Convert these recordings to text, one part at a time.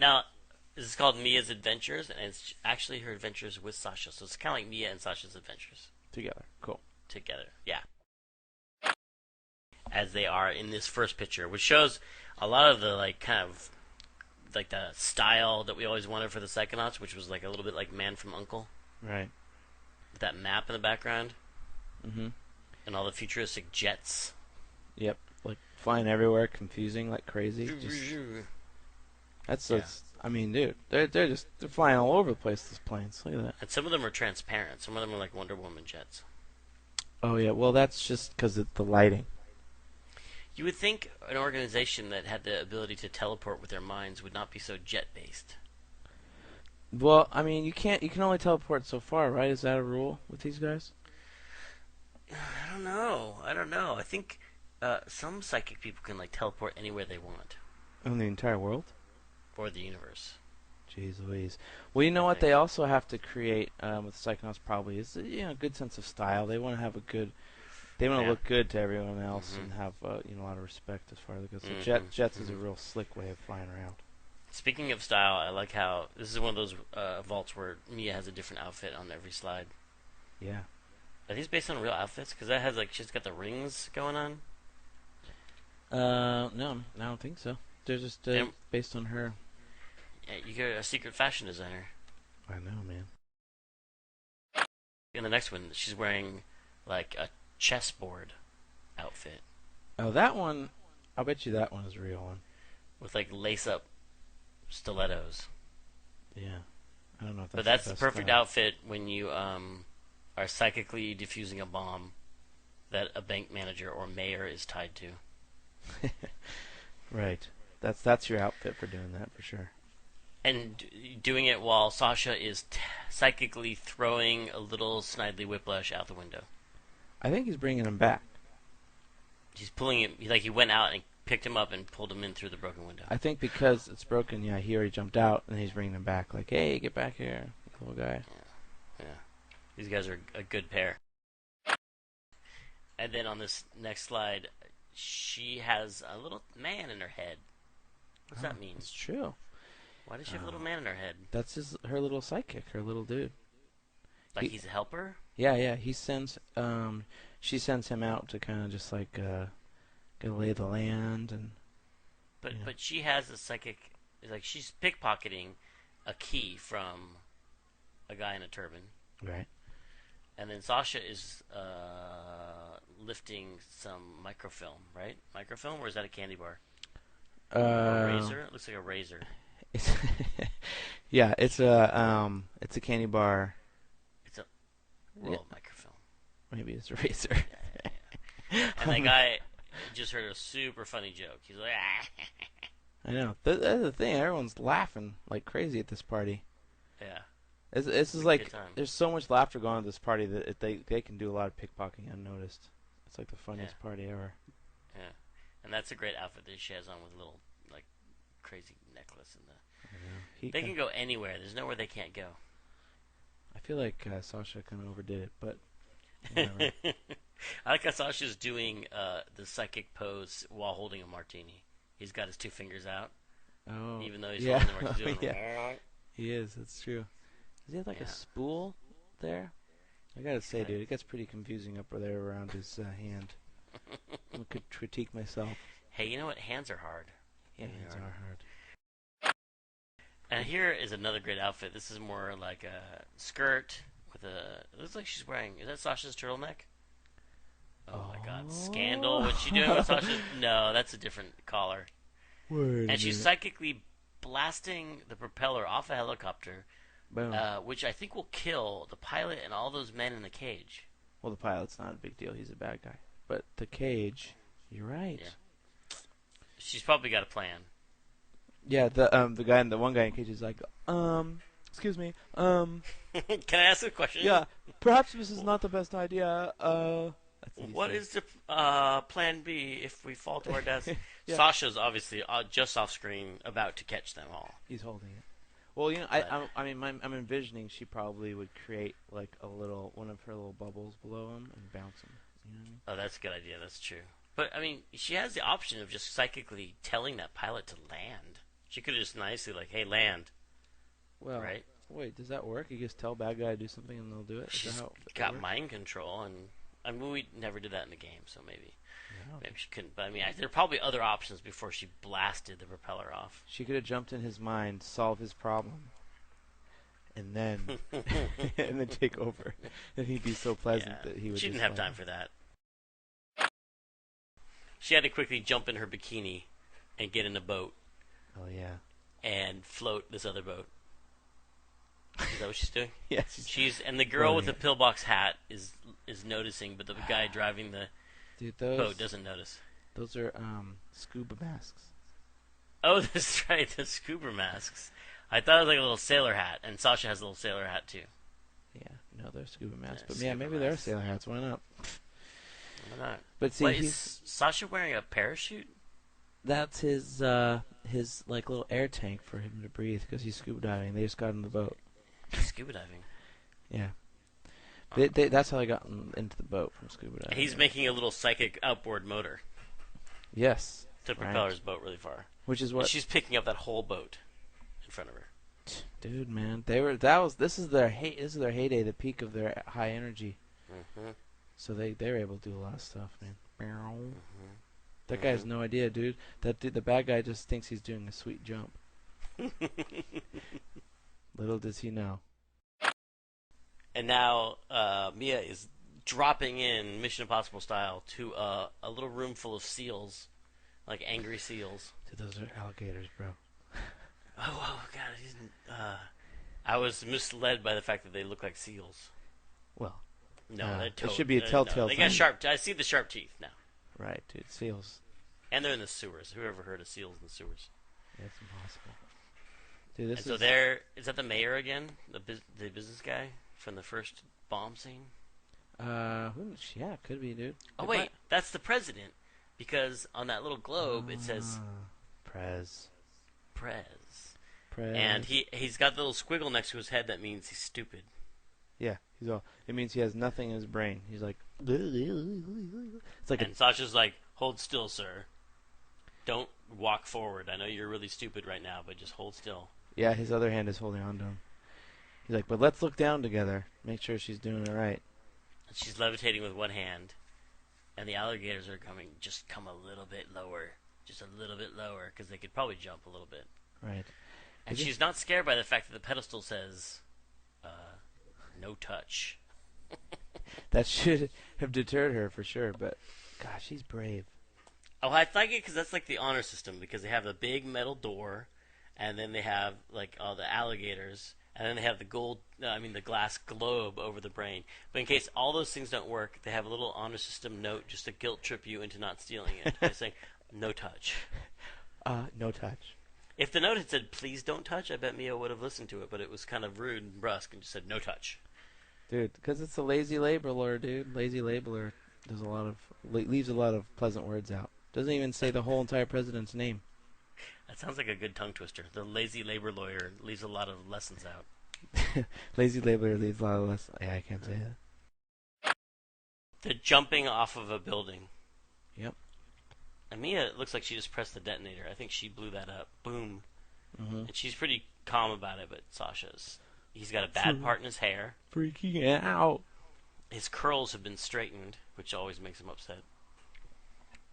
Now, this is called Mia's Adventures, and it's actually her adventures with Sasha. So it's kind of like Mia and Sasha's adventures Together. Cool. together. Yeah, as they are in this first picture, which shows a lot of the like kind of like the style that we always wanted for the Psychonauts, which was like a little bit like Man from Uncle, Right. with that map in the background Mm-hmm. and all the futuristic jets. Yep. Like flying everywhere, confusing like crazy. Just Yeah. I mean, dude, they're flying all over the place. These planes. Look at that. And some of them are transparent. Some of them are like Wonder Woman jets. Oh yeah. Well, that's just because of the lighting. You would think an organization that had the ability to teleport with their minds would not be so jet based. Well, I mean, you can't. You can only teleport so far, right? Is that a rule with these guys? I don't know. I don't know. I think some psychic people can like teleport anywhere they want, In the entire world? or the universe. Jeez Louise. Well, you know I what? They think. also have to create with Psychonauts probably is a good sense of style. They want to have a good. They want to Yeah. look good to everyone else Mhm. and have a lot of respect as far as it goes. So Mhm. jets is a Mhm. real slick way of flying around. Speaking of style, I like how this is one of those vaults where Mia has a different outfit on every slide. Yeah. Are these based on real outfits? Because that has like she's got the rings going on. No, I don't think so. They're just And based on her. yeah, you get a secret fashion designer. I know, man. In the next one, she's wearing like a chessboard outfit Oh, that one. I'll bet you that one is a real one. with like lace up stilettos. Yeah. I don't know if But that's the that's the best perfect style. outfit when you are psychically defusing a bomb that a bank manager or mayor is tied to. Right. That's your outfit for doing that for sure. And doing it while Sasha is psychically throwing a little Snidely Whiplash out the window. I think he's bringing him back. He's pulling him, like he went out and picked him up and pulled him in through the broken window. I think because it's broken, yeah, he already jumped out and he's bringing him back. Like, hey, get back here, little guy. Yeah. These guys are a good pair. And then on this next slide, she has a little man in her head. What's that mean? It's true. Why does she have a little man in her head? That's her little sidekick, her little dude. Like he's a helper? Yeah. She sends him out to kind of just like go lay the land and. But she has a psychic. Like she's pickpocketing a key from a guy in a turban, Right. and then Sasha is lifting some microfilm, right? Microfilm, or is that a candy bar? Or a razor? It looks like a razor. It's yeah, it's a candy bar. It's a roll of microfilm. Maybe it's a razor. Yeah, yeah. And that guy just heard a super funny joke. He's like, I know. That's the thing. Everyone's laughing like crazy at this party. yeah. This is Good like time. there's so much laughter going on at this party that they can do a lot of pickpocketing unnoticed. It's like the funniest party ever. Yeah. And that's a great outfit that she has on with a little like crazy necklace and they can go anywhere. There's nowhere they can't go. I feel like Sasha kind of overdid it, but whatever. I like how Sasha's doing the psychic pose while holding a martini. He's got his two fingers out, Oh, even though he's yeah. holding the martini. He's doing Yeah. He is. That's true. Does he have like Yeah. a spool there? I gotta say, dude, it gets pretty confusing up there around his hand. I could critique myself. Hey, you know what? Hands are hard. Yeah, They hands are. are hard. And here is another great outfit. This is more like a skirt with a. It looks like she's wearing. Is that Sasha's turtleneck? Oh my God! Scandal. What's she doing with Sasha's? No, that's a different collar. Wait And she's psychically blasting the propeller off a helicopter, Boom. which I think will kill the pilot and all those men in the cage. Well, the pilot's not a big deal. He's a bad guy. But the cage, you're right. Yeah. She's probably got a plan. Yeah, the one guy in the cage is like, excuse me, Can I ask a question? yeah, perhaps this is not the best idea. That's what he What says. is the plan B if we fall to our deaths? Yeah. Sasha's obviously just off screen, about to catch them all. He's holding it. Well, I'm envisioning she probably would create like one of her little bubbles below him and bounce him. You know what I mean? Oh, that's a good idea. That's true. But I mean, she has the option of just psychically telling that pilot to land. She could have just nicely like, "Hey, land," Well, right? wait, does that work? You just tell bad guy to do something and they'll do it? Is that She's how it got works? mind control, and I mean, we never did that in the game, so No. maybe she couldn't. But I mean, there are probably other options before she blasted the propeller off. She could have jumped in his mind, solve his problem, and then and then take over. And he'd be so pleasant Yeah, that he would she didn't just have like, time for that. She had to quickly jump in her bikini and get in a boat oh yeah, and float this other boat. Is that what she's doing? yes, She's and the girl with floating the it. pillbox hat is noticing, but the guy driving the Dude, boat doesn't notice. those are scuba masks. Oh, that's right, the scuba masks. I thought it was like a little sailor hat, and Sasha has a little sailor hat too. Yeah, no, they're scuba masks. Yeah, But yeah, scuba maybe they're masks. sailor hats. Why not? Why not? But see, Wait, he's is Sasha wearing a parachute? that's his like little air tank for him to breathe because he's scuba diving. They just got in the boat. Scuba diving. Yeah, Oh. that's how they got into the boat from scuba And diving. he's making a little psychic outboard motor Yes, to propel right. his boat really far. Which is And what, she's picking up that whole boat in front of her. dude, man. They were that was this is their heyday, the peak of their high energy. Mm-hmm. So they're able to do a lot of stuff, man. Meow. Mm-hmm. That guy has no idea, dude. The bad guy just thinks he's doing a sweet jump. Little does he know. And now Mia is dropping in Mission Impossible style to a little room full of seals, like angry seals. Dude, those are alligators, bro. Oh God! I was misled by the fact that they look like seals. Well, No, they're it should be a telltale no, they got sign. sharp. I see the sharp teeth now, Right, dude. Seals. and they're in the sewers. Who ever heard of seals in the sewers? That's impossible. Dude, this And so is. there is that the mayor again, the business guy from the first bomb scene. Yeah, could be, dude. Oh It wait, might- that's the president, because on that little globe it says Prez. Prez, Prez. and he's got the little squiggle next to his head. That means he's stupid. Yeah, he's all. It means he has nothing in his brain. He's like. It's like And Sasha's like, "Hold still, sir. Don't walk forward. I know you're really stupid right now, but just hold still." yeah, his other hand is holding on to him. He's like, but let's look down together. Make sure she's doing it right. And she's levitating with one hand, and the alligators are coming. Just come a little bit lower, just a little bit lower, because they could probably jump a little bit. Right. And Did you- she's not scared by the fact that the pedestal says, "No touch." That should have deterred her for sure, but gosh, she's brave. Oh, I like it because that's like the honor system, because they have the big metal door, and then they have like all the alligators, and then they have the the glass globe over the brain. But in case all those things don't work, they have a little honor system note just to guilt trip you into not stealing it by saying, "No touch." No touch. If the note had said, "Please don't touch," I bet Mia would have listened to it, but it was kind of rude and brusque and just said, "No touch." Dude, because it's a lazy labeler, dude. Lazy labeler does a lot of leaves a lot of pleasant words out. Doesn't even say the whole entire president's name. That sounds like a good tongue twister. The lazy labor lawyer leaves a lot of lessons out. Lazy labeler leaves a lot of less. Yeah, I can't say that. They're jumping off of a building. Yep. And Mia, it looks like she just pressed the detonator. I think she blew that up. Boom. Mm-hmm. And she's pretty calm about it, but Sasha's. He's got a bad part in his hair. Freaking out. His curls have been straightened, which always makes him upset.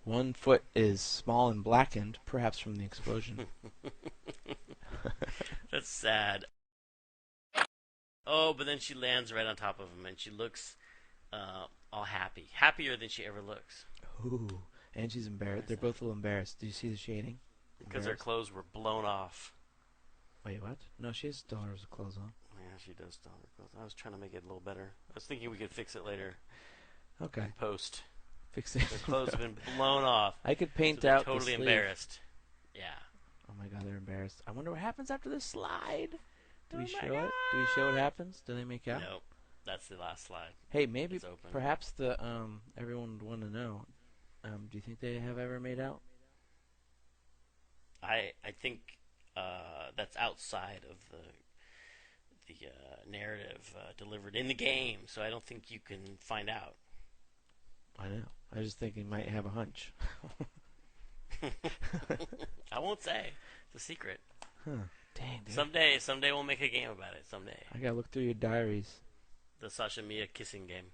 One foot is small and blackened, perhaps from the explosion. That's sad. Oh, but then she lands right on top of him, and she looks all happy. Happier than she ever looks. Ooh. And she's embarrassed. They're both a little embarrassed. Do you see the shading? Because her clothes were blown off. Wait, what? No, she still has clothes on. Yeah, she does still have her clothes. I was trying to make it a little better. I was thinking we could fix it later Okay. in post. Fix it. Their clothes have been blown off. I could paint So they're out the totally sleeve. embarrassed. Yeah. Oh my god, they're embarrassed. I wonder what happens after this slide. Do we Oh my show it? Do we show what happens? Do they make out? Nope. That's the last slide. Hey, maybe It's open. perhaps the everyone would want to know. Do you think they have ever made out? I think that's outside of the narrative delivered in the game, so I don't think you can find out. I know. I was just thinking might have a hunch. I won't say. It's a secret. Huh. Dang, dude. Someday we'll make a game about it. Someday. I gotta look through your diaries. The Sasha Mia kissing game.